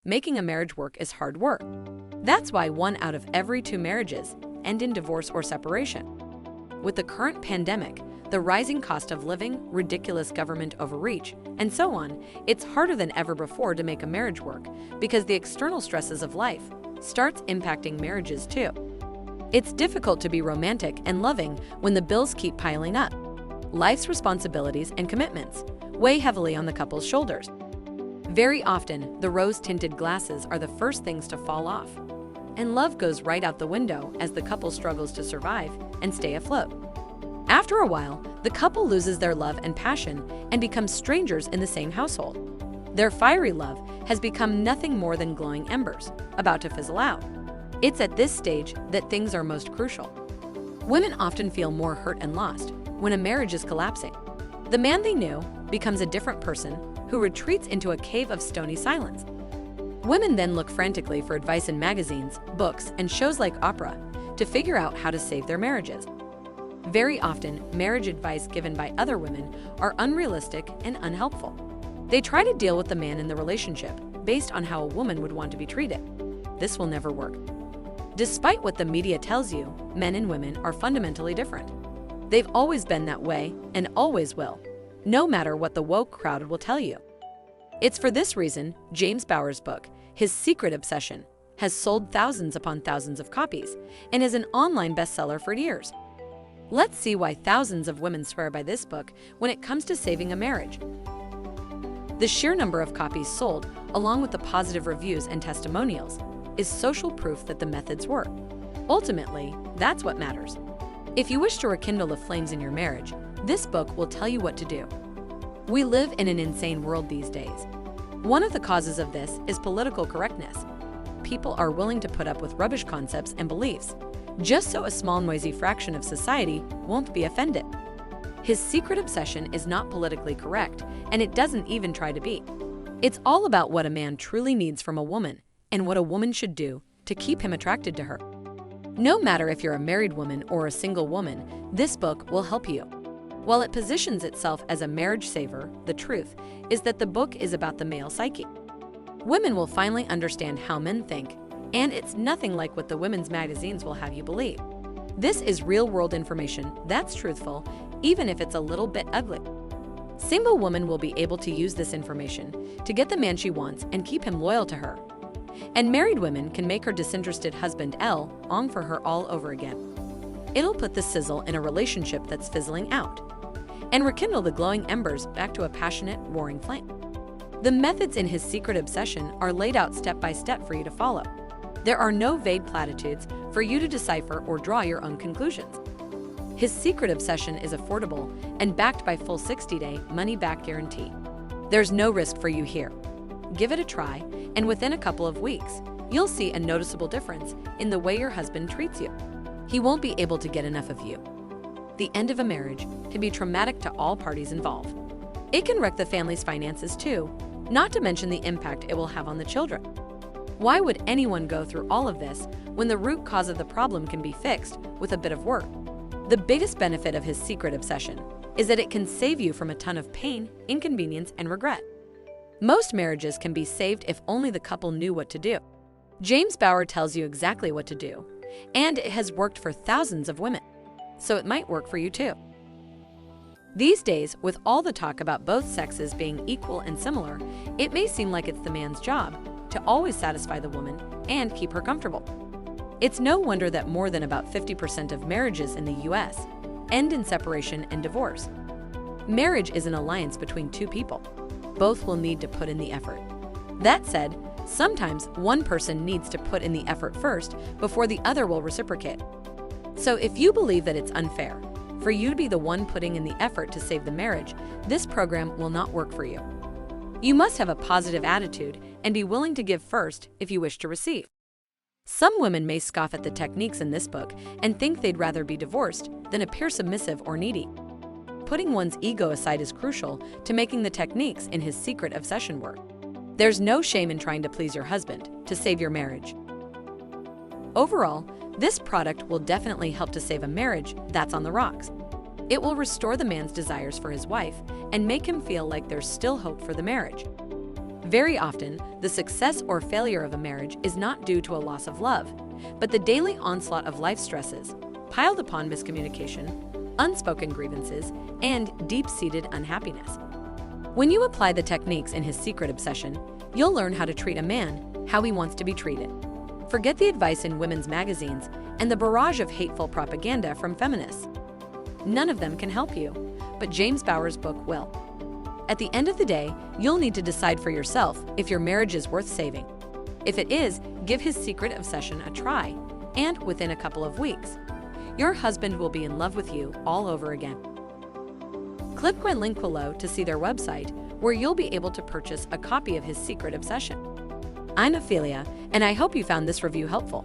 Making a marriage work is hard work. That's why 1 out of every 2 marriages end in divorce or separation. With the current pandemic, the rising cost of living, ridiculous government overreach, and so on, it's harder than ever before to make a marriage work because the external stresses of life starts impacting marriages too. It's difficult to be romantic and loving when the bills keep piling up. Life's responsibilities and commitments weigh heavily on the couple's shoulders. Very often, the rose-tinted glasses are the first things to fall off, and love goes right out the window as the couple struggles to survive and stay afloat. After a while, the couple loses their love and passion and becomes strangers in the same household. Their fiery love has become nothing more than glowing embers, about to fizzle out. It's at this stage that things are most crucial. Women often feel more hurt and lost when a marriage is collapsing. The man they knew becomes a different person who retreats into a cave of stony silence. Women then look frantically for advice in magazines, books, and shows like opera to figure out how to save their marriages. Very often, marriage advice given by other women are unrealistic and unhelpful. They try to deal with the man in the relationship based on how a woman would want to be treated. This will never work. Despite what the media tells you, men and women are fundamentally different. They've always been that way and always will, no matter what the woke crowd will tell you. It's for this reason James Bauer's book, His Secret Obsession, has sold thousands upon thousands of copies and is an online bestseller for years. Let's see why thousands of women swear by this book when it comes to saving a marriage. The sheer number of copies sold, along with the positive reviews and testimonials, is social proof that the methods work. Ultimately, that's what matters. If you wish to rekindle the flames in your marriage, this book will tell you what to do. We live in an insane world these days. One of the causes of this is political correctness. People are willing to put up with rubbish concepts and beliefs, just so a small noisy fraction of society won't be offended. His Secret Obsession is not politically correct, and it doesn't even try to be. It's all about what a man truly needs from a woman and what a woman should do to keep him attracted to her. No matter if you're a married woman or a single woman, this book will help you. While it positions itself as a marriage saver, the truth is that the book is about the male psyche. Women will finally understand how men think, and it's nothing like what the women's magazines will have you believe. This is real-world information that's truthful, even if it's a little bit ugly. Single women will be able to use this information to get the man she wants and keep him loyal to her. And married women can make her disinterested husband long for her all over again. It'll put the sizzle in a relationship that's fizzling out and rekindle the glowing embers back to a passionate, roaring flame. The methods in His Secret Obsession are laid out step by step for you to follow. There are no vague platitudes for you to decipher or draw your own conclusions. His Secret Obsession is affordable and backed by full 60-day money-back guarantee. There's no risk for you here. Give it a try, and within a couple of weeks, you'll see a noticeable difference in the way your husband treats you. He won't be able to get enough of you. The end of a marriage can be traumatic to all parties involved. It can wreck the family's finances too, not to mention the impact it will have on the children. Why would anyone go through all of this when the root cause of the problem can be fixed with a bit of work? The biggest benefit of His Secret Obsession is that it can save you from a ton of pain, inconvenience, and regret. Most marriages can be saved if only the couple knew what to do. James Bauer tells you exactly what to do, and it has worked for thousands of women, so it might work for you too. These days, with all the talk about both sexes being equal and similar, it may seem like it's the man's job to always satisfy the woman and keep her comfortable. It's no wonder that more than about 50% of marriages in the US end in separation and divorce. Marriage is an alliance between two people. Both will need to put in the effort. That said, sometimes one person needs to put in the effort first before the other will reciprocate. So if you believe that it's unfair for you to be the one putting in the effort to save the marriage, this program will not work for you. You must have a positive attitude and be willing to give first if you wish to receive. Some women may scoff at the techniques in this book and think they'd rather be divorced than appear submissive or needy. Putting one's ego aside is crucial to making the techniques in His Secret Obsession work. There's no shame in trying to please your husband to save your marriage. Overall, this product will definitely help to save a marriage that's on the rocks. It will restore the man's desires for his wife and make him feel like there's still hope for the marriage. Very often, the success or failure of a marriage is not due to a loss of love, but the daily onslaught of life stresses, piled upon miscommunication, unspoken grievances, and deep-seated unhappiness. When you apply the techniques in his secret obsession, you'll learn how to treat a man how he wants to be treated. Forget the advice in women's magazines and the barrage of hateful propaganda from feminists. None of them can help you, but James Bauer's book will. At the end of the day, you'll need to decide for yourself if your marriage is worth saving. If it is, give his secret obsession a try, and within a couple of weeks, your husband will be in love with you all over again. Click my link below to see their website, where you'll be able to purchase a copy of his secret obsession. I'm Ophelia, and I hope you found this review helpful.